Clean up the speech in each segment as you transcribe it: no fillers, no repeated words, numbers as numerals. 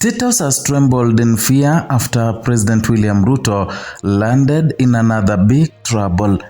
Statehouse has trembled in fear after President William Ruto landed in another big trouble.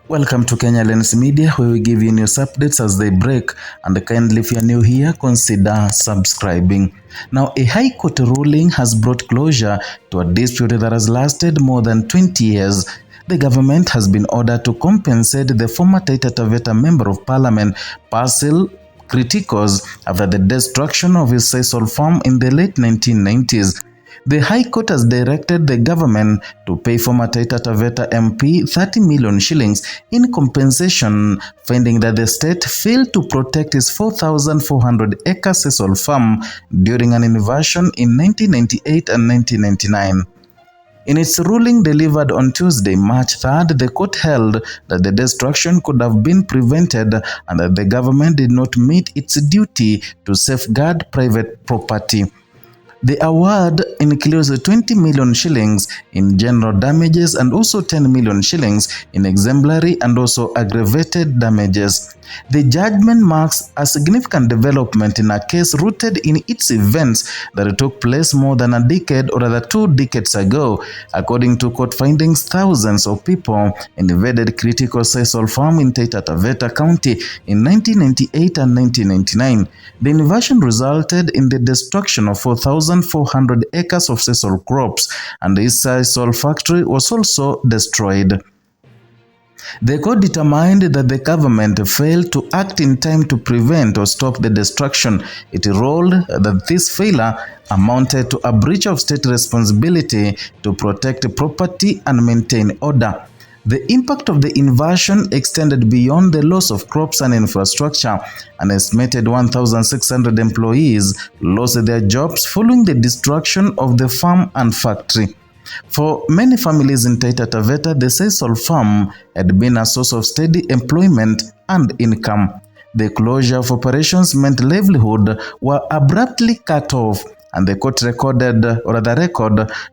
Welcome to Kenyan Media, where we give you news updates as they break, and kindly if you are new here, consider subscribing. Now, a High Court ruling has brought closure to a dispute that has lasted more than 20 years. The government has been ordered to compensate the former Taita Taveta Member of Parliament, Parcel Criticos, after the destruction of his sisal farm in the late 1990s. The High Court has directed the government to pay former Taita Taveta MP 30 million shillings in compensation, finding that the state failed to protect his 4,400-acre sisal farm during an invasion in 1998 and 1999. In its ruling delivered on Tuesday, March 3rd, the court held that the destruction could have been prevented and that the government did not meet its duty to safeguard private property. The award includes 20 million shillings in general damages and also 10 million shillings in exemplary and also aggravated damages. The judgment marks a significant development in a case rooted in its events that took place more than a decade or rather 2 decades ago. According to court findings, thousands of people invaded critical sisal farm in Taita Taveta County in 1998 and 1999. The invasion resulted in the destruction of 4,400 acres of sisal crops, and the sisal factory was also destroyed. The court determined that the government failed to act in time to prevent or stop the destruction. It ruled that this failure amounted to a breach of state responsibility to protect property and maintain order. The impact of the invasion extended beyond the loss of crops and infrastructure. An estimated 1,600 employees lost their jobs following the destruction of the farm and factory. For many families in Taita Taveta, the sisal farm had been a source of steady employment and income. The closure of operations meant livelihood were abruptly cut off, and the court record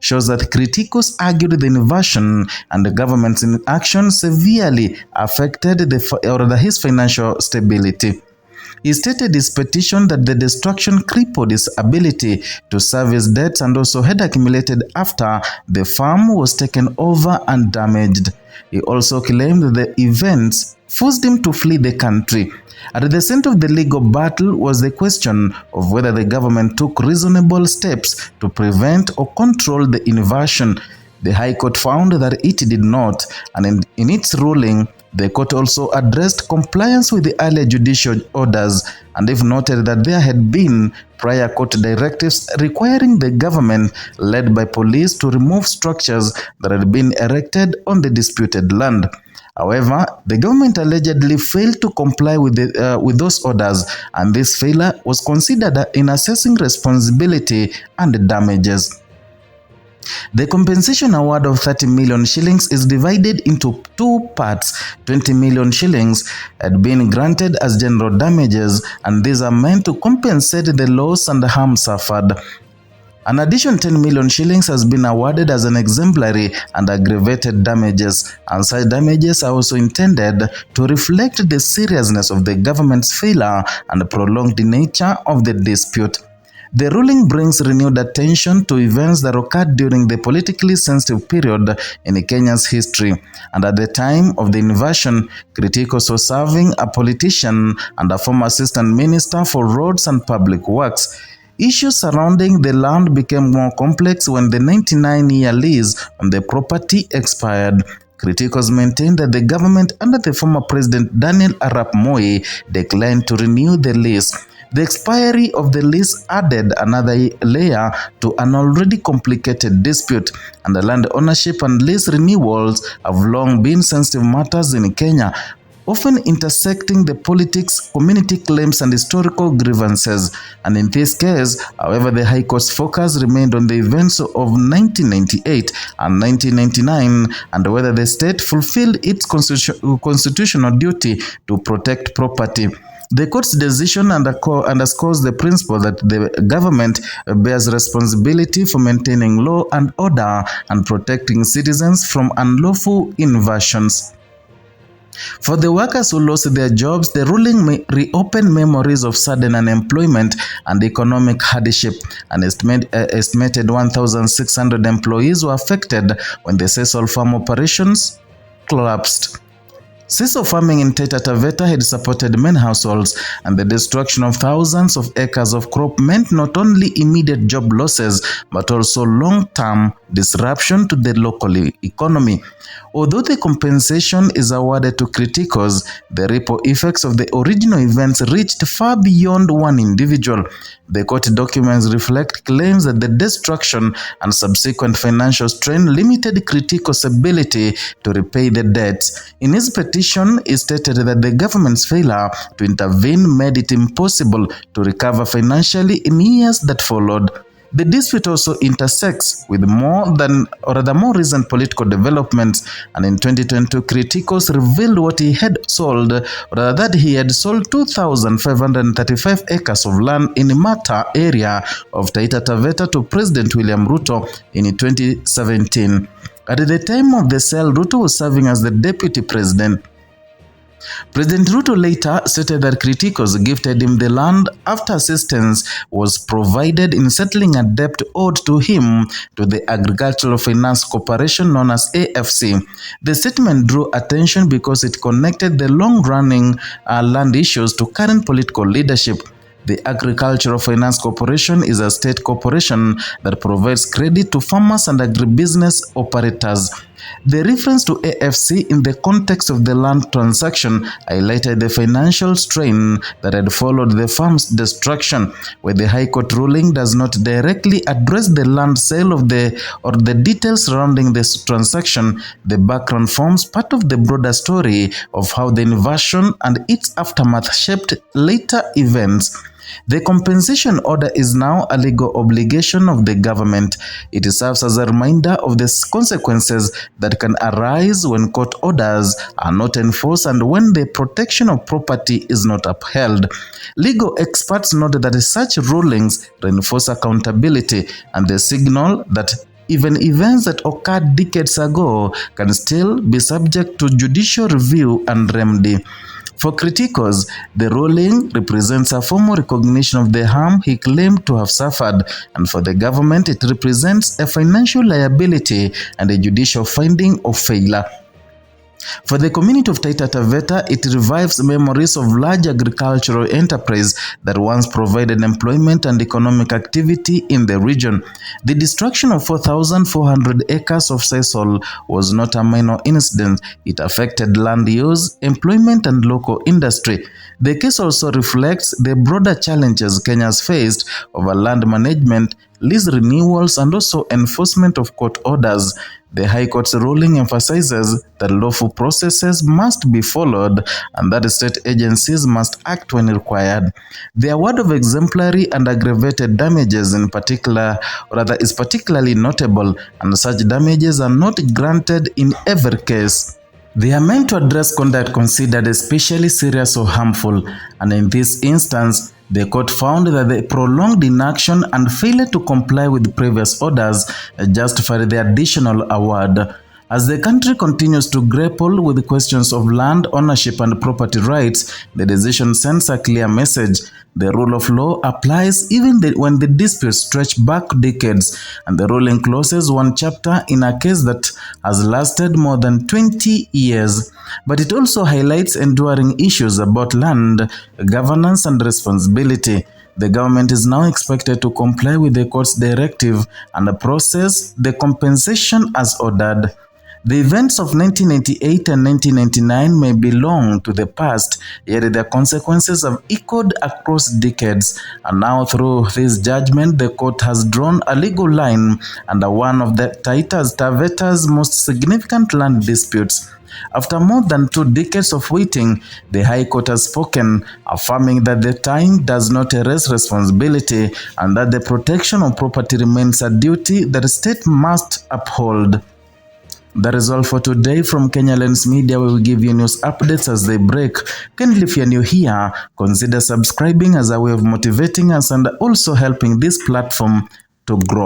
shows that Criticos argued the invasion and the government's inaction severely affected his financial stability. He stated his petition that the destruction crippled his ability to service debts and also had accumulated after the farm was taken over and damaged. He also claimed that the events forced him to flee the country. At the center of the legal battle was the question of whether the government took reasonable steps to prevent or control the invasion. The High Court found that it did not, and in its ruling, the court also addressed compliance with the earlier judicial orders, and they've noted that there had been prior court directives requiring the government led by police to remove structures that had been erected on the disputed land. However, the government allegedly failed to comply with those orders, and this failure was considered in assessing responsibility and damages. The compensation award of 30 million shillings is divided into 2 parts. 20 million shillings had been granted as general damages, and these are meant to compensate the loss and harm suffered. An additional 10 million shillings has been awarded as an exemplary and aggravated damages, and such damages are also intended to reflect the seriousness of the government's failure and the prolonged nature of the dispute. The ruling brings renewed attention to events that occurred during the politically sensitive period in Kenya's history, and at the time of the invasion, Criticos was serving a politician and a former assistant minister for roads and public works. Issues surrounding the land became more complex when the 99-year lease on the property expired. Criticos maintained that the government under the former President Daniel Arap Moi declined to renew the lease. The expiry of the lease added another layer to an already complicated dispute, and the land ownership and lease renewals have long been sensitive matters in Kenya, often intersecting the politics, community claims, and historical grievances. And in this case, however, the High Court's focus remained on the events of 1998 and 1999 and whether the state fulfilled its constitutional duty to protect property. The court's decision underscores the principle that the government bears responsibility for maintaining law and order and protecting citizens from unlawful invasions. For the workers who lost their jobs, the ruling may reopen memories of sudden unemployment and economic hardship. An estimated 1,600 employees were affected when the sisal farm operations collapsed. Sisal farming in Taita Taveta had supported many households, and the destruction of thousands of acres of crop meant not only immediate job losses but also long-term disruption to the local economy. Although the compensation is awarded to criticals, the ripple effects of the original events reached far beyond one individual. The court documents reflect claims that the destruction and subsequent financial strain limited criticals' ability to repay the debts. In his petition, he stated that the government's failure to intervene made it impossible to recover financially in years that followed. The dispute also intersects with more recent political developments, and in 2022, criticals revealed that he had sold 2,535 acres of land in Mata area of Taita Taveta to President William Ruto in 2017. At the time of the sale, Ruto was serving as the deputy president. President Ruto later stated that criticals gifted him the land after assistance was provided in settling a debt owed to him to the Agricultural Finance Corporation known as AFC. The statement drew attention because it connected the long-running land issues to current political leadership. The Agricultural Finance Corporation is a state corporation that provides credit to farmers and agribusiness operators. The reference to AFC in the context of the land transaction highlighted the financial strain that had followed the farm's destruction. Where the High Court ruling does not directly address the land sale or the details surrounding this transaction, the background forms part of the broader story of how the invasion and its aftermath shaped later events. The compensation order is now a legal obligation of the government. It serves as a reminder of the consequences that can arise when court orders are not enforced and when the protection of property is not upheld. Legal experts note that such rulings reinforce accountability and they signal that even events that occurred decades ago can still be subject to judicial review and remedy. For criticals, the ruling represents a formal recognition of the harm he claimed to have suffered, and for the government it represents a financial liability and a judicial finding of failure. For the community of Taita Taveta, it revives memories of large agricultural enterprise that once provided employment and economic activity in the region. The destruction of 4,400 acres of sisal was not a minor incident. It affected land use, employment, and local industry. The case also reflects the broader challenges Kenya has faced over land management, lease renewals, and also enforcement of court orders. The High Court's ruling emphasizes that lawful processes must be followed and that state agencies must act when required. The award of exemplary and aggravated damages is particularly notable, and such damages are not granted in every case. They are meant to address conduct considered especially serious or harmful, and in this instance, the court found that the prolonged inaction and failure to comply with previous orders justified the additional award. As the country continues to grapple with questions of land ownership and property rights, the decision sends a clear message. The rule of law applies even when the disputes stretch back decades, and the ruling closes one chapter in a case that has lasted more than 20 years. But it also highlights enduring issues about land, governance, and responsibility. The government is now expected to comply with the court's directive and process the compensation as ordered. The events of 1988 and 1999 may belong to the past, yet their consequences have echoed across decades. And now through this judgment, the court has drawn a legal line under one of the Taita Taveta's most significant land disputes. After more than 2 decades of waiting, the High Court has spoken, affirming that the time does not erase responsibility and that the protection of property remains a duty that the state must uphold. That is all for today from Kenya Lens Media. We will give you news updates as they break. Kindly, if you're new here, consider subscribing as a way of motivating us and also helping this platform to grow.